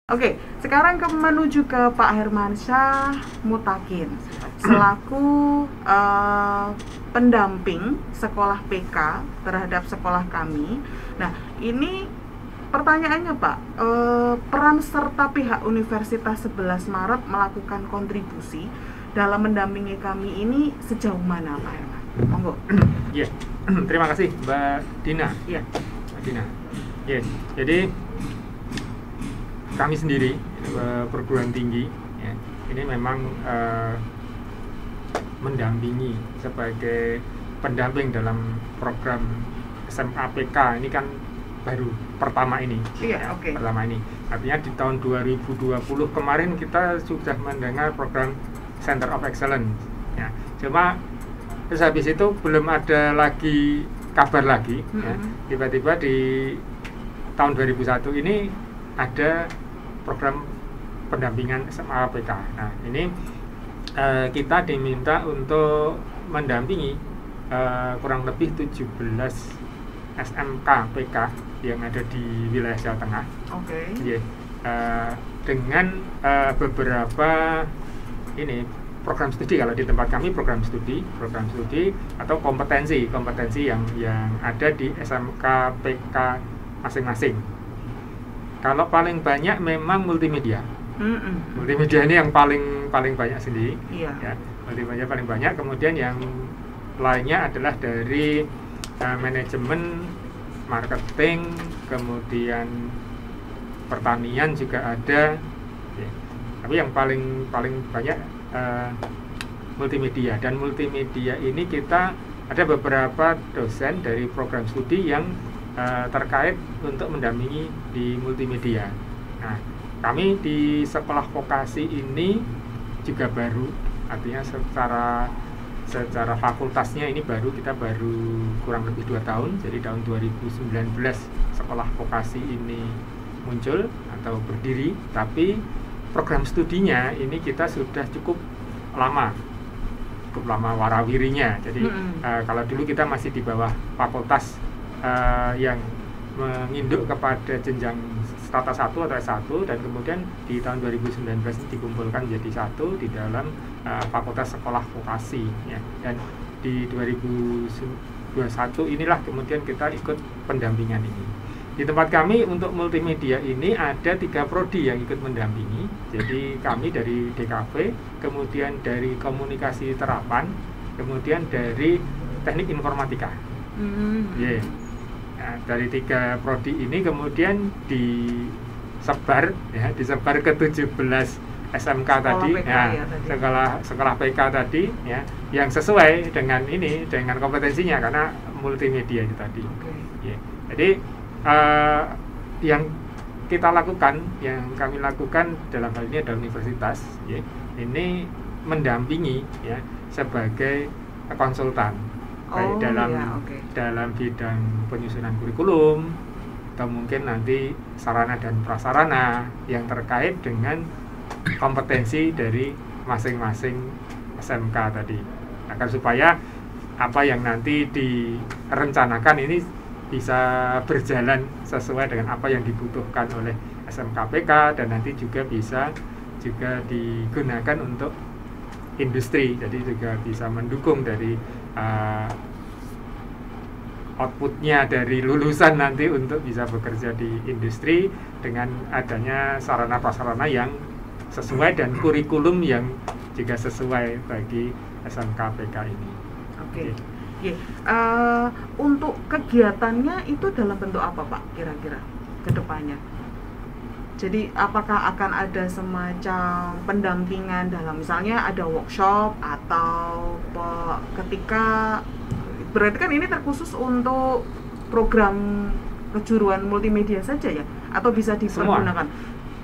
Oke, sekarang menuju ke Pak Hermansyah Mutakin selaku pendamping sekolah PK terhadap sekolah kami. Nah, ini pertanyaannya Pak, peran serta pihak Universitas 11 Maret melakukan kontribusi dalam mendampingi kami ini sejauh mana Pak Herman? Monggo. Iya, terima kasih Mbak Dina. Iya. Mbak Dina. Iya, jadi kami sendiri perguruan tinggi ya, ini memang mendampingi sebagai pendamping dalam program SMA PK ini kan baru pertama ini. Iya, oke. Pertama ini. Artinya di tahun 2020 kemarin kita sudah mendengar program Center of Excellence ya. Cuma terus habis itu belum ada lagi kabar lagi ya. Tiba-tiba di tahun 2001 ini ada program pendampingan SMA PK. Nah, ini kita diminta untuk mendampingi kurang lebih 17 SMK PK yang ada di wilayah Jawa Tengah. Oke. Yeah. Dengan beberapa ini program studi, kalau di tempat kami program studi atau kompetensi yang ada di SMK PK masing-masing. Kalau paling banyak memang multimedia. Multimedia ini yang paling banyak sendiri. Iya. Ya, multimedia paling banyak. Kemudian yang lainnya adalah dari manajemen, marketing, kemudian pertanian juga ada. Ya. Tapi yang paling banyak multimedia. Dan multimedia ini kita ada beberapa dosen dari program studi yang terkait untuk mendampingi di multimedia. Nah, kami di sekolah vokasi ini juga baru, artinya secara fakultasnya ini kita baru kurang lebih 2 tahun. Jadi tahun 2019 sekolah vokasi ini muncul atau berdiri, tapi program studinya ini kita sudah cukup lama warawirinya. Jadi kalau dulu kita masih di bawah fakultas yang menginduk kepada jenjang strata 1 atau S1, dan kemudian di tahun 2019 dikumpulkan menjadi satu di dalam Fakultas Sekolah Vokasi ya. Dan di 2021 inilah kemudian kita ikut pendampingan ini. Di tempat kami untuk multimedia ini ada 3 prodi yang ikut mendampingi. Jadi kami dari DKV, kemudian dari komunikasi terapan, kemudian dari teknik informatika. Yeah. Nah, dari 3 prodi ini kemudian disebar ke 17 SMK tadi, PK, ya, sekolah PK tadi ya, yang sesuai dengan kompetensinya karena multimedia itu tadi. Ya. Jadi yang kami lakukan dalam hal ini adalah universitas ya, ini mendampingi ya sebagai konsultan. Baik dalam bidang penyusunan kurikulum atau mungkin nanti sarana dan prasarana yang terkait dengan kompetensi dari masing-masing SMK tadi, agar supaya apa yang nanti direncanakan ini bisa berjalan sesuai dengan apa yang dibutuhkan oleh SMK PK, dan nanti juga bisa digunakan untuk industri, jadi juga bisa mendukung dari outputnya dari lulusan nanti untuk bisa bekerja di industri dengan adanya sarana prasarana yang sesuai dan kurikulum yang juga sesuai bagi SMK PK ini. Oke. Untuk kegiatannya itu dalam bentuk apa Pak kira-kira ke depannya? Jadi apakah akan ada semacam pendampingan dalam misalnya ada workshop atau ketika, berarti kan ini terkhusus untuk program kejuruan multimedia saja ya? Atau bisa dipergunakan?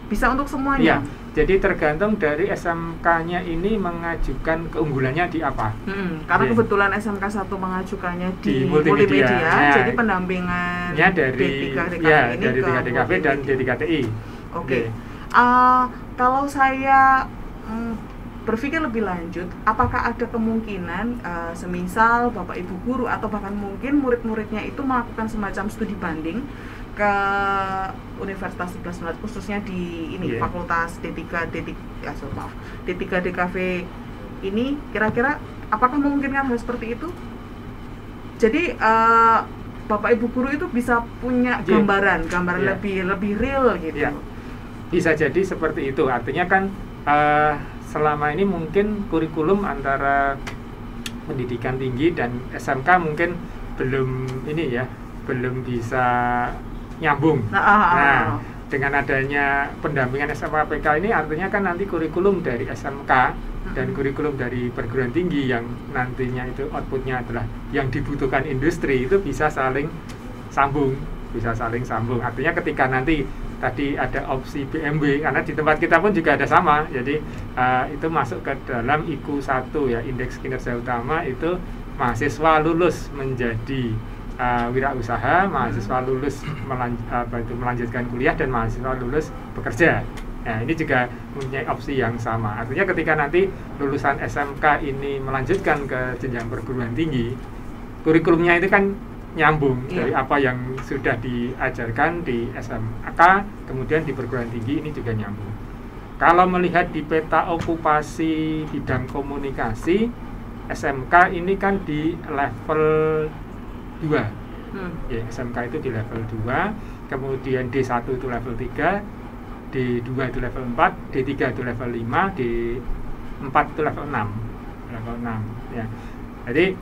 Bisa untuk semuanya? Iya, jadi tergantung dari SMK-nya ini mengajukan keunggulannya di apa. Karena kebetulan SMK 1 mengajukannya di multimedia jadi pendampingannya dari D3 DKV dan D3 TI. Oke. Kalau saya berpikir lebih lanjut, apakah ada kemungkinan semisal Bapak Ibu guru atau bahkan mungkin murid-muridnya itu melakukan semacam studi banding ke Universitas 11 Maret khususnya di ini Fakultas D3 DKV ini, kira-kira apakah memungkinkan hal seperti itu? Jadi Bapak Ibu guru itu bisa punya gambaran lebih real gitu. Bisa jadi seperti itu. Artinya kan selama ini mungkin kurikulum antara pendidikan tinggi dan SMK mungkin belum bisa nyambung. Nah, dengan adanya pendampingan SMAPK ini artinya kan nanti kurikulum dari SMK dan kurikulum dari perguruan tinggi yang nantinya itu outputnya adalah yang dibutuhkan industri itu bisa saling sambung. Artinya ketika nanti tadi ada opsi BMW, karena di tempat kita pun juga ada sama, jadi itu masuk ke dalam IQ 1 ya, indeks kinerja utama itu mahasiswa lulus menjadi wirausaha, mahasiswa lulus melanjutkan kuliah, dan mahasiswa lulus bekerja. Nah, ini juga mempunyai opsi yang sama. Artinya ketika nanti lulusan SMK ini melanjutkan ke jenjang perguruan tinggi, kurikulumnya itu kan nyambung dari apa yang sudah diajarkan di SMK, kemudian di perguruan tinggi ini juga nyambung. Kalau melihat di peta okupasi bidang komunikasi, SMK ini kan di level 2. Ya, SMK itu di level 2, kemudian D1 itu level 3, D2 itu level 4, D3 itu level 5, D4 itu level 6. Ya. Jadi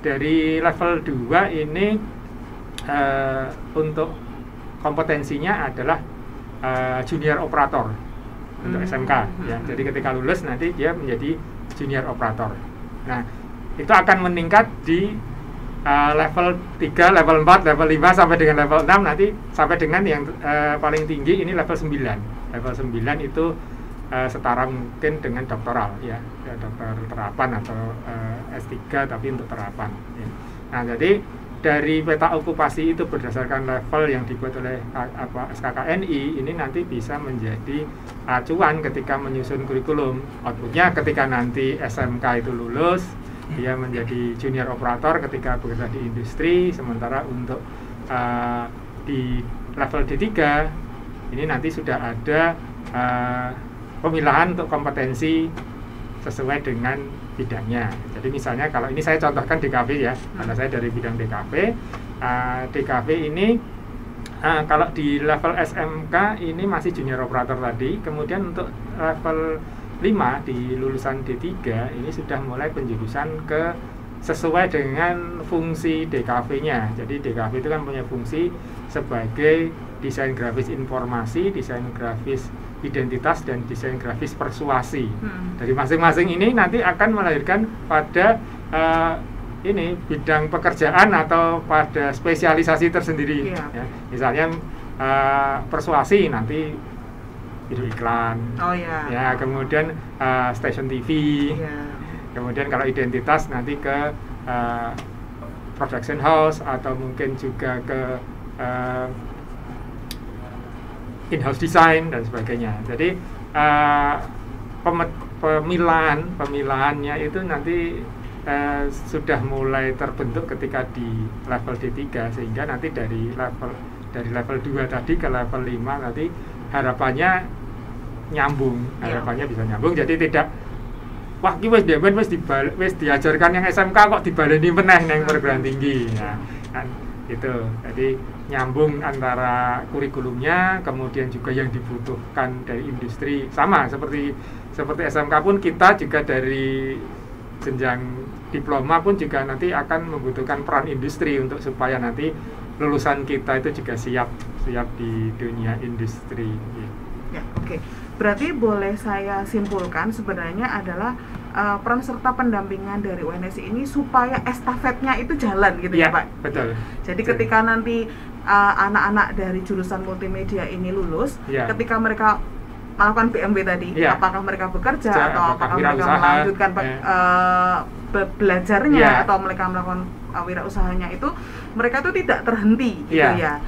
dari level 2 ini untuk kompetensinya adalah junior operator untuk SMK ya. Jadi ketika lulus nanti dia menjadi junior operator. Nah, itu akan meningkat di level 3, level 4, level 5 sampai dengan level 6, nanti sampai dengan yang paling tinggi ini level 9. Level 9 itu setara mungkin dengan doktoral ya dokter terapan atau S3 tapi untuk terapan ya. Nah, jadi dari peta okupasi itu berdasarkan level yang dibuat oleh SKKNI ini nanti bisa menjadi acuan ketika menyusun kurikulum. Outputnya ketika nanti SMK itu lulus, dia menjadi junior operator ketika bekerja di industri, sementara untuk di level D3 ini nanti sudah ada pemilahan untuk kompetensi sesuai dengan bidangnya. Jadi misalnya kalau ini saya contohkan DKV ya, karena saya dari bidang DKV. DKV ini kalau di level SMK ini masih junior operator tadi, kemudian untuk level 5 di lulusan D3 ini sudah mulai penjurusan ke sesuai dengan fungsi DKV-nya. Jadi DKV itu kan punya fungsi sebagai desain grafis informasi, desain grafis identitas, dan desain grafis persuasi. Dari masing-masing ini nanti akan melahirkan pada ini bidang pekerjaan atau pada spesialisasi tersendiri. Ya. Misalnya persuasi nanti video iklan, ya kemudian stasiun TV, kemudian kalau identitas nanti ke production house atau mungkin juga ke in-house design dan sebagainya. Jadi pemilahannya itu nanti sudah mulai terbentuk ketika di level D3, sehingga nanti dari level 2 tadi ke level 5 nanti harapannya nyambung, bisa nyambung. Jadi tidak wah iki wis diajarkan yang SMK kok dibaleni meneh nang perguruan tinggi. Nah, kan itu. Jadi nyambung antara kurikulumnya, kemudian juga yang dibutuhkan dari industri. Sama seperti SMK pun kita juga dari jenjang diploma pun juga nanti akan membutuhkan peran industri untuk supaya nanti lulusan kita itu juga siap di dunia industri. Ya, oke. Berarti boleh saya simpulkan sebenarnya adalah peran serta pendampingan dari UNSI ini supaya estafetnya itu jalan gitu ya, Pak? Betul. Jadi ketika nanti anak-anak dari jurusan multimedia ini lulus, ketika mereka melakukan BMW tadi, apakah mereka bekerja atau apakah mereka melanjutkan belajarnya atau mereka melakukan wirausahanya itu, mereka itu tidak terhenti gitu ya.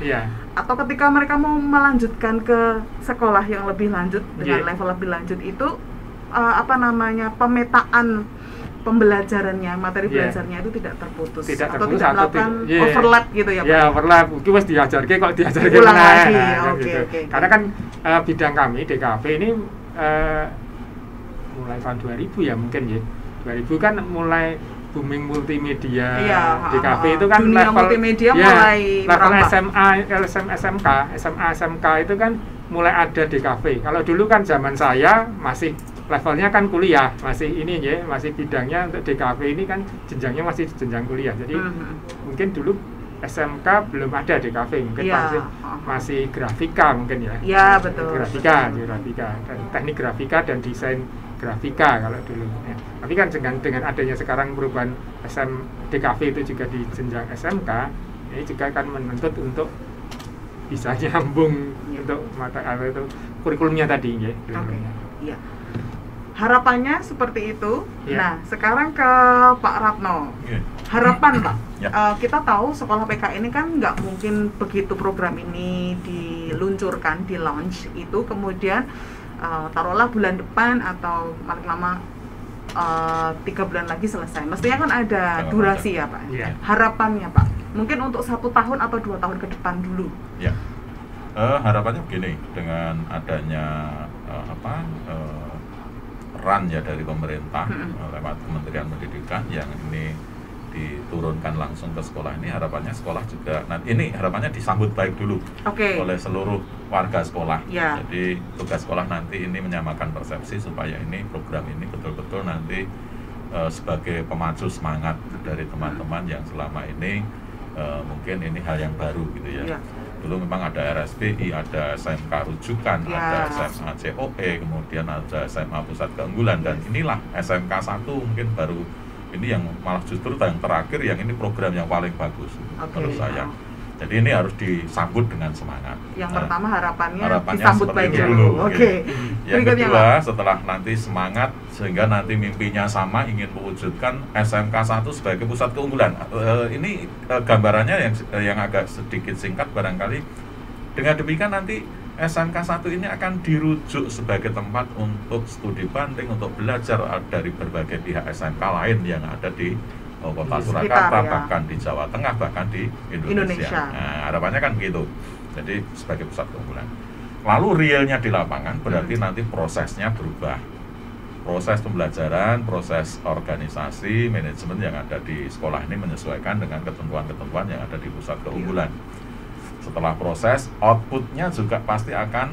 Atau ketika mereka mau melanjutkan ke sekolah yang lebih lanjut dengan level lebih lanjut itu pemetaan pembelajarannya, materi Yeah. belajarnya itu tidak terputus Tidak atau terputus tidak atau melakukan yeah. overlap gitu ya Pak? Ya, overlap. Itu wis diajarke kok diajarke Ulang meneh. lagi. Kan Oke, gitu. oke. Karena kan bidang kami DKV ini mulai tahun 2000 ya mungkin ya. 2000 kan mulai booming multimedia. Iya, DKV itu kan dunia level multimedia ya, mulai level merambah. SMA, SMK, SMA, SMK itu kan mulai ada DKV. Kalau dulu kan zaman saya masih levelnya kan kuliah, masih ini ya, masih bidangnya untuk DKV ini kan jenjangnya masih jenjang kuliah. Jadi mungkin dulu SMK belum ada DKV, mungkin Iya. masih grafika mungkin ya. Iya, betul. Grafika dan teknik grafika dan desain grafika kalau dulu. Ya. Tapi kan dengan adanya sekarang perubahan DKV itu juga di jenjang SMK, ini juga akan menuntut untuk bisa nyambung untuk mata itu kurikulumnya tadi ya. Oke. Iya. Harapannya seperti itu. Ya. Nah, sekarang ke Pak Ratno. Harapan Pak, Ya. kita tahu sekolah PK ini kan nggak mungkin begitu program ini diluncurkan, di launch itu kemudian taruhlah bulan depan atau paling lama 3 bulan lagi selesai. Mestinya kan ada Dalam durasi ya Pak. Ya. Harapannya Pak, mungkin untuk 1 tahun atau 2 tahun ke depan dulu. Ya, harapannya begini, dengan adanya run ya dari pemerintah lewat Kementerian Pendidikan yang ini diturunkan langsung ke sekolah ini, harapannya sekolah juga ini harapannya disambut baik dulu Oke. oleh seluruh warga sekolah. Ya. Jadi tugas sekolah nanti ini menyamakan persepsi supaya ini program ini betul-betul nanti sebagai pemacu semangat dari teman-teman yang selama ini mungkin ini hal yang baru gitu ya. Ya. Dulu memang ada RSBI, ada SMK rujukan, Ya. ada SMA COE, kemudian ada SMA Pusat Keunggulan, dan inilah SMK 1 mungkin baru ini yang malah justru yang terakhir yang ini program yang paling bagus menurut saya. Jadi ini harus disambut dengan semangat. Yang pertama harapannya Harapannya disambut seperti baik itu dulu. dulu. Oke. Yang Berikutnya, kedua, Pak. setelah nanti semangat sehingga nanti mimpinya sama, ingin mewujudkan SMK 1 sebagai pusat keunggulan. Ini gambarannya yang agak sedikit singkat barangkali. Dengan demikian nanti SMK 1 ini akan dirujuk sebagai tempat untuk studi banding, untuk belajar dari berbagai pihak SMK lain yang ada di kota Di Surakarta, sekitar, ya. bahkan di Jawa Tengah, bahkan di Indonesia. Indonesia. Nah, harapannya kan begitu. Jadi sebagai pusat keunggulan. Lalu realnya di lapangan berarti nanti prosesnya berubah. Proses pembelajaran, proses organisasi, manajemen yang ada di sekolah ini menyesuaikan dengan ketentuan-ketentuan yang ada di pusat keunggulan. Setelah proses, outputnya juga pasti akan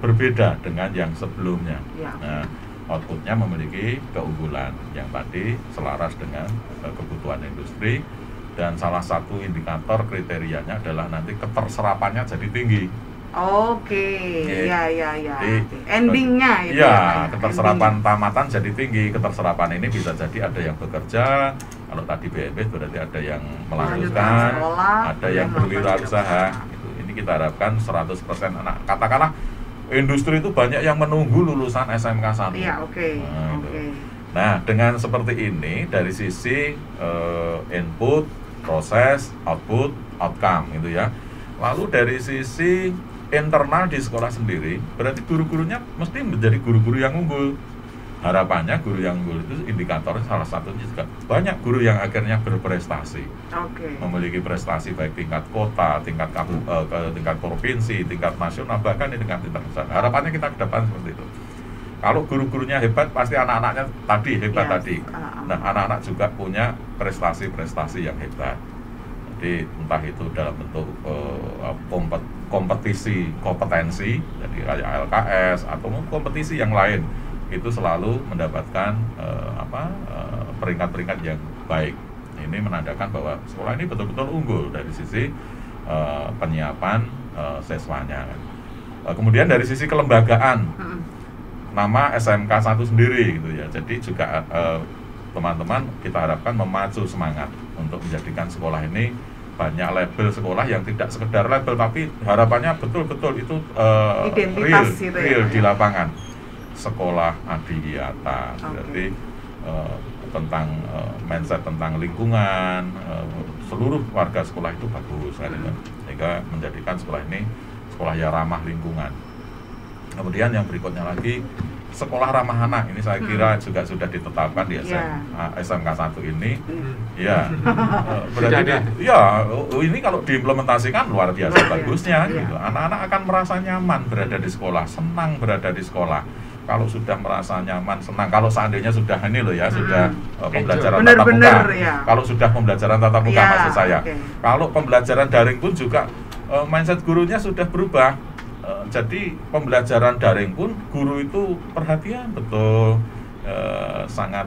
berbeda dengan yang sebelumnya. Ya. Nah, outputnya memiliki keunggulan yang tadi selaras dengan kebutuhan industri, dan salah satu indikator kriterianya adalah nanti keterserapannya jadi tinggi. Oke, ya. Jadi, Endingnya itu. Iya, keterserapan tamatan jadi tinggi. Keterserapan ini bisa jadi ada yang bekerja, kalau tadi BMP berarti ada yang melanjutkan, sekolah, ada yang berwirausaha. Gitu. Ini kita harapkan 100% anak. Katakanlah industri itu banyak yang menunggu lulusan SMK 1. Iya, oke. Nah, itu. Oke. Nah, dengan seperti ini dari sisi input, proses, output, outcome gitu ya. Lalu dari sisi internal di sekolah sendiri, berarti guru-gurunya mesti menjadi guru-guru yang unggul. Harapannya guru yang unggul itu indikatornya salah satunya juga banyak guru yang akhirnya berprestasi. Oke. Memiliki prestasi baik tingkat kota, tingkat tingkat provinsi, tingkat nasional, bahkan di tingkat internasional. Harapannya kita ke depan seperti itu. Kalau guru-gurunya hebat, pasti anak-anaknya tadi hebat Yes. tadi. Nah, anak-anak juga punya prestasi-prestasi yang hebat. Jadi entah itu dalam bentuk kompetisi kompetensi, jadi kayak LKS atau kompetisi yang lain, itu selalu mendapatkan peringkat-peringkat yang baik. Ini menandakan bahwa sekolah ini betul-betul unggul dari sisi penyiapan siswanya. Kemudian dari sisi kelembagaan, nama SMK 1 sendiri gitu ya. Jadi juga teman-teman kita harapkan memacu semangat untuk menjadikan sekolah ini banyak label sekolah yang tidak sekedar label, tapi harapannya betul-betul itu real di lapangan. Sekolah adiwiyata, berarti tentang mindset tentang lingkungan, seluruh warga sekolah itu bagus kan, sehingga menjadikan sekolah ini sekolah yang ramah lingkungan. Kemudian yang berikutnya lagi, sekolah ramah anak ini saya kira juga sudah ditetapkan di SMK 1 ini. Ya, berarti ini kalau diimplementasikan luar biasa bagusnya gitu. Anak-anak akan merasa nyaman berada di sekolah, senang berada di sekolah. Kalau sudah merasa nyaman, senang. Kalau seandainya sudah ini loh ya, sudah pembelajaran tatap muka. Kalau sudah pembelajaran tatap muka maksud saya. Kalau pembelajaran daring pun juga mindset gurunya sudah berubah. Jadi pembelajaran daring pun guru itu perhatian betul. Sangat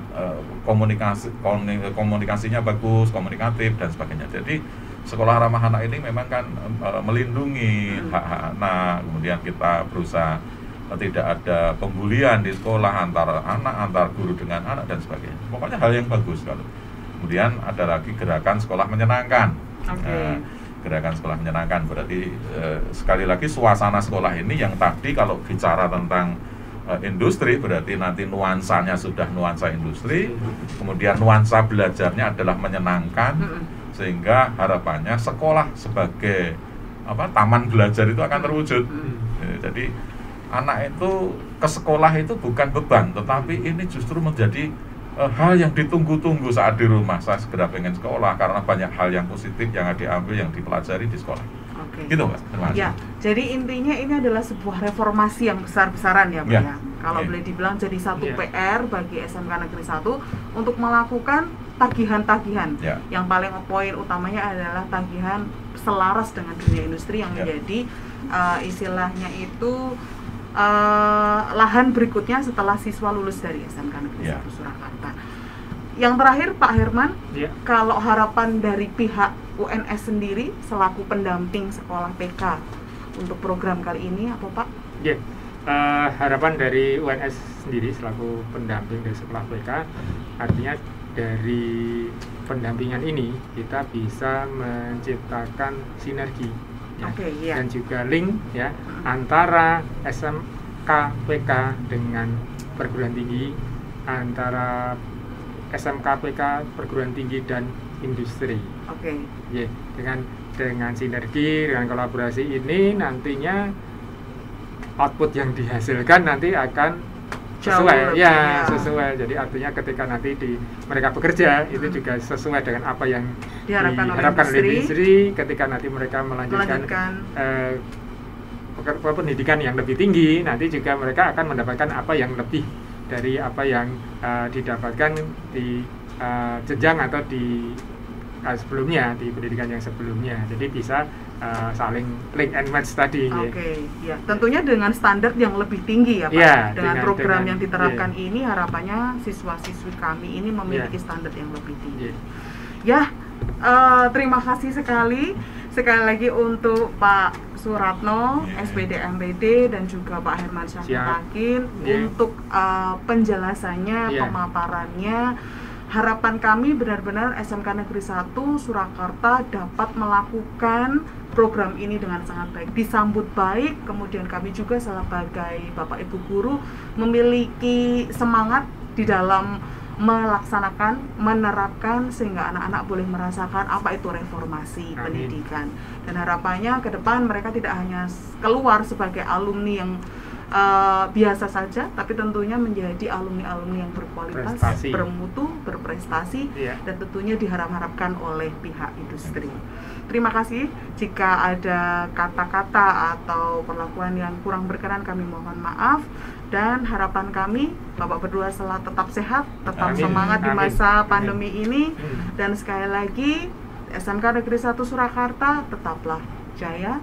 komunikasinya bagus, komunikatif dan sebagainya. Jadi sekolah ramah anak ini memang kan melindungi hak-hak anak. Kemudian kita berusaha tidak ada pembulian di sekolah antara anak, antar guru dengan anak dan sebagainya. Pokoknya hal yang bagus kalau. Kemudian ada lagi gerakan sekolah menyenangkan. Gerakan sekolah menyenangkan berarti sekali lagi suasana sekolah ini yang tadi kalau bicara tentang industri berarti nanti nuansanya sudah nuansa industri, kemudian nuansa belajarnya adalah menyenangkan, sehingga harapannya sekolah sebagai taman belajar itu akan terwujud. Jadi anak itu ke sekolah itu bukan beban, tetapi ini justru menjadi hal yang ditunggu-tunggu saat di rumah. Saya segera pengen sekolah karena banyak hal yang positif yang diambil, yang dipelajari di sekolah. Gitu Mbak, terima kasih. Ya, jadi intinya ini adalah sebuah reformasi yang besar-besaran ya Pak ya. Kalau boleh dibilang jadi satu PR bagi SMK Negeri 1 untuk melakukan tagihan-tagihan. Yang paling poin utamanya adalah tagihan selaras dengan dunia industri yang menjadi istilahnya itu lahan berikutnya setelah siswa lulus dari SMK Negeri 1 Surakarta. Yang terakhir Pak Herman, kalau harapan dari pihak UNS sendiri selaku pendamping sekolah PK untuk program kali ini apa Pak? Harapan dari UNS sendiri selaku pendamping dari sekolah PK artinya dari pendampingan ini kita bisa menciptakan sinergi dan juga link antara SMK PK dengan perguruan tinggi, antara SMK PK perguruan tinggi dan industri. Dengan sinergi, dengan kolaborasi ini nantinya output yang dihasilkan nanti akan sesuai sesuai. Jadi artinya ketika nanti mereka bekerja itu juga sesuai dengan apa yang diharapkan oleh industri. Ketika nanti mereka melanjutkan pendidikan yang lebih tinggi, nanti juga mereka akan mendapatkan apa yang lebih dari apa yang didapatkan di jenjang atau di sebelumnya, di pendidikan yang sebelumnya. Jadi bisa saling link and match tadi. Tentunya dengan standar yang lebih tinggi ya Pak. Dengan program yang diterapkan ini harapannya siswa-siswi kami ini memiliki standar yang lebih tinggi. Terima kasih sekali lagi untuk Pak Suratno, SPD MPD dan juga Pak Herman Syahmutakin untuk penjelasannya, pemaparannya. Harapan kami benar-benar SMK Negeri 1 Surakarta dapat melakukan program ini dengan sangat baik, disambut baik. Kemudian kami juga sebagai Bapak Ibu Guru memiliki semangat di dalam melaksanakan, menerapkan sehingga anak-anak boleh merasakan apa itu reformasi pendidikan. Dan harapannya ke depan mereka tidak hanya keluar sebagai alumni yang biasa saja, tapi tentunya menjadi alumni-alumni yang berkualitas, bermutu, berprestasi, dan tentunya diharap-harapkan oleh pihak industri. Terima kasih. Jika ada kata-kata atau perlakuan yang kurang berkenan kami mohon maaf, dan harapan kami Bapak berdua selalu tetap sehat, tetap semangat di masa pandemi ini, dan sekali lagi SMK Negeri 1 Surakarta tetaplah jaya.